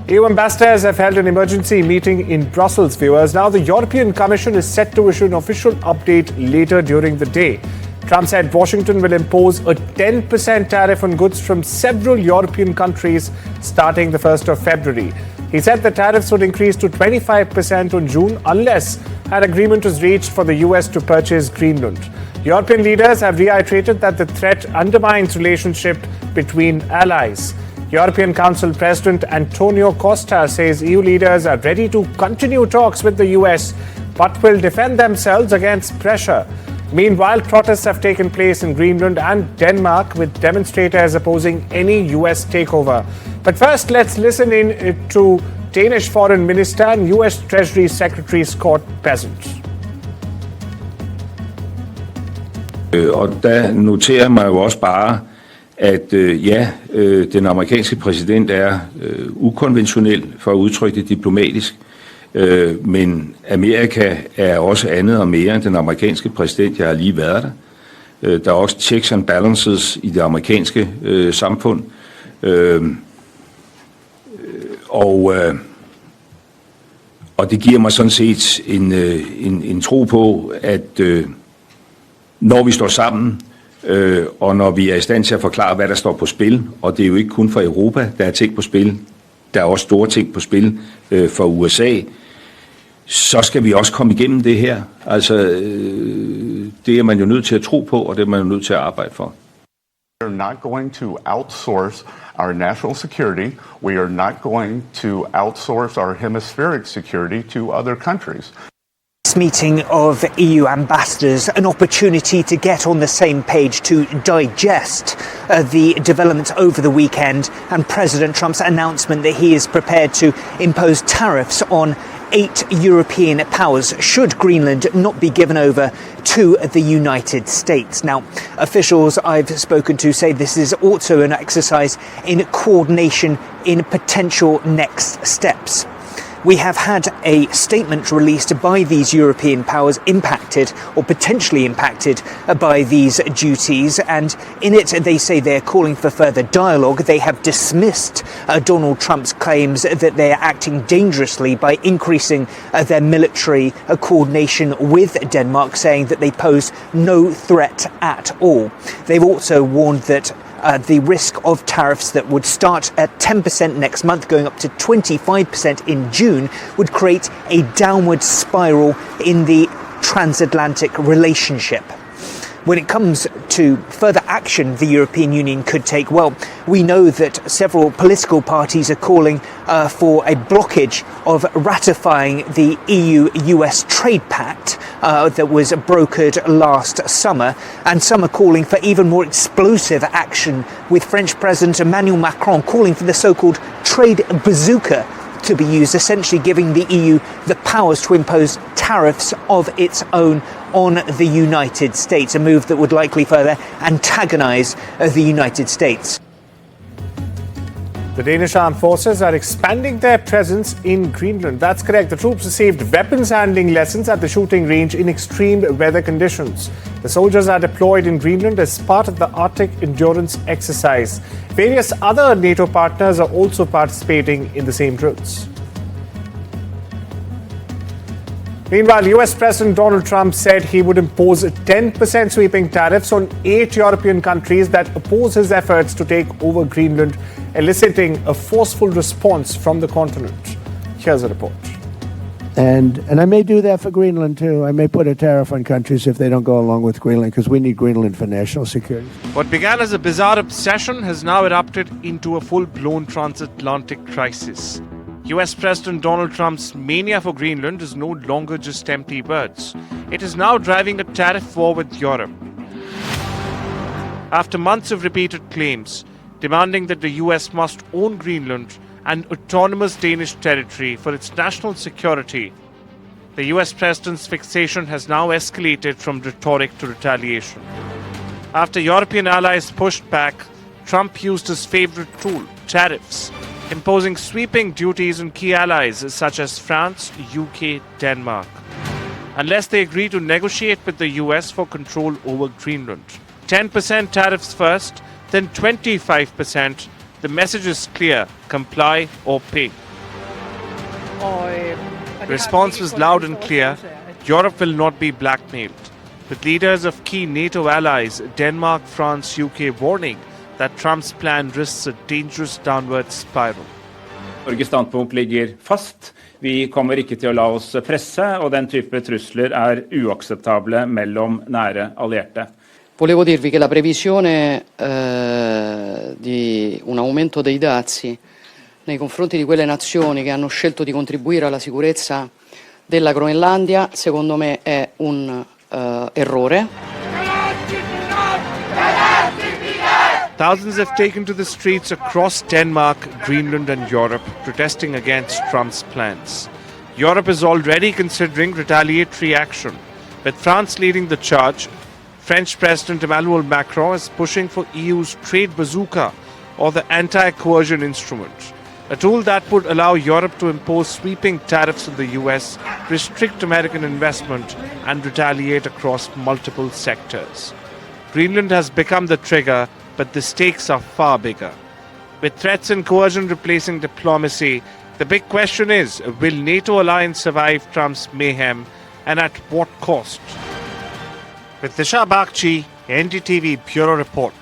EU ambassadors have held an emergency meeting in Brussels, viewers. Now the European Commission is set to issue an official update later during the day. Trump said Washington will impose a 10% tariff on goods from several European countries starting the 1st of February. He said the tariffs would increase to 25% on June unless an agreement was reached for the US to purchase Greenland. European leaders have reiterated that the threat undermines relationship between allies. European Council President Antonio Costa says EU leaders are ready to continue talks with the US but will defend themselves against pressure. Meanwhile, protests have taken place in Greenland and Denmark with demonstrators opposing any US takeover. But first, let's listen in to Danish Foreign Minister and US Treasury Secretary Scott Bessent. Og der noterer mig jo også bare, at den amerikanske præsident er ukonventionel, for at udtrykke det diplomatisk, men Amerika er også andet og mere end den amerikanske præsident. Jeg har lige været der. Der er også checks and balances i det amerikanske samfund, og det giver mig sådan set en tro på, at når vi står sammen, og når vi er i stand til at forklare, hvad der står på spil, og det er jo ikke kun for Europa, der er ting på spil, der er også store ting på spil for USA, så skal vi også komme igennem det her. Altså, det er man jo nødt til at tro på, og det er man jo nødt til at arbejde for. We are not going to outsource our national security. We are not going to outsource our hemispheric security to other countries. This meeting of EU ambassadors, an opportunity to get on the same page to digest the developments over the weekend and President Trump's announcement that he is prepared to impose tariffs on 8 European powers should Greenland not be given over to the United States. Now, officials I've spoken to say this is also an exercise in coordination in potential next steps. We have had a statement released by these European powers impacted or potentially impacted by these duties, and in it they say they're calling for further dialogue. They have dismissed Donald Trump's claims that they're acting dangerously by increasing their military coordination with Denmark, saying that they pose no threat at all. They've also warned that the risk of tariffs that would start at 10% next month, going up to 25% in June, would create a downward spiral in the transatlantic relationship. When it comes to further action the European Union could take, well, we know that several political parties are calling for a blockage of ratifying the EU-US trade pact that was brokered last summer, and some are calling for even more explosive action, with French President Emmanuel Macron calling for the so-called trade bazooka to be used, essentially giving the EU the powers to impose tariffs of its own on the United States, a move that would likely further antagonise the United States. The Danish armed forces are expanding their presence in Greenland. That's correct. The troops received weapons handling lessons at the shooting range in extreme weather conditions. The soldiers are deployed in Greenland as part of the Arctic endurance exercise. Various other NATO partners are also participating in the same drills. Meanwhile, US President Donald Trump said he would impose 10% sweeping tariffs on 8 European countries that oppose his efforts to take over Greenland, eliciting a forceful response from the continent. Here's a report. And I may do that for Greenland too. I may put a tariff on countries if they don't go along with Greenland, because we need Greenland for national security. What began as a bizarre obsession has now erupted into a full-blown transatlantic crisis. US President Donald Trump's mania for Greenland is no longer just empty words. It is now driving a tariff war with Europe. After months of repeated claims demanding that the US must own Greenland and autonomous Danish territory for its national security, the US President's fixation has now escalated from rhetoric to retaliation. After European allies pushed back, Trump used his favorite tool, tariffs, imposing sweeping duties on key allies such as France, UK, Denmark, unless they agree to negotiate with the US for control over Greenland. 10% tariffs first, then 25%. The message is clear: comply or pay. The response was loud and clear. Europe will not be blackmailed, with leaders of key NATO allies, Denmark, France, UK, warning that Trump's plan risks a dangerous downward spiral. Norges standpunkt ligger fast. Vi kommer ikke til å la oss presse, og den type trusler uakseptable mellom nære allierte. Volevo dirvi che la previsione di un aumento dei dazi nei confronti di quelle nazioni che hanno scelto di contribuire alla sicurezza della Groenlandia, secondo me è un errore. Thousands have taken to the streets across Denmark, Greenland and Europe, protesting against Trump's plans. Europe is already considering retaliatory action, with France leading the charge. French President Emmanuel Macron is pushing for EU's trade bazooka, or the anti-coercion instrument, a tool that would allow Europe to impose sweeping tariffs on the US, restrict American investment and retaliate across multiple sectors. Greenland has become the trigger, but the stakes are far bigger. With threats and coercion replacing diplomacy, the big question is, will NATO alliance survive Trump's mayhem, and at what cost? With Dishha Bagchi, NDTV Bureau Report.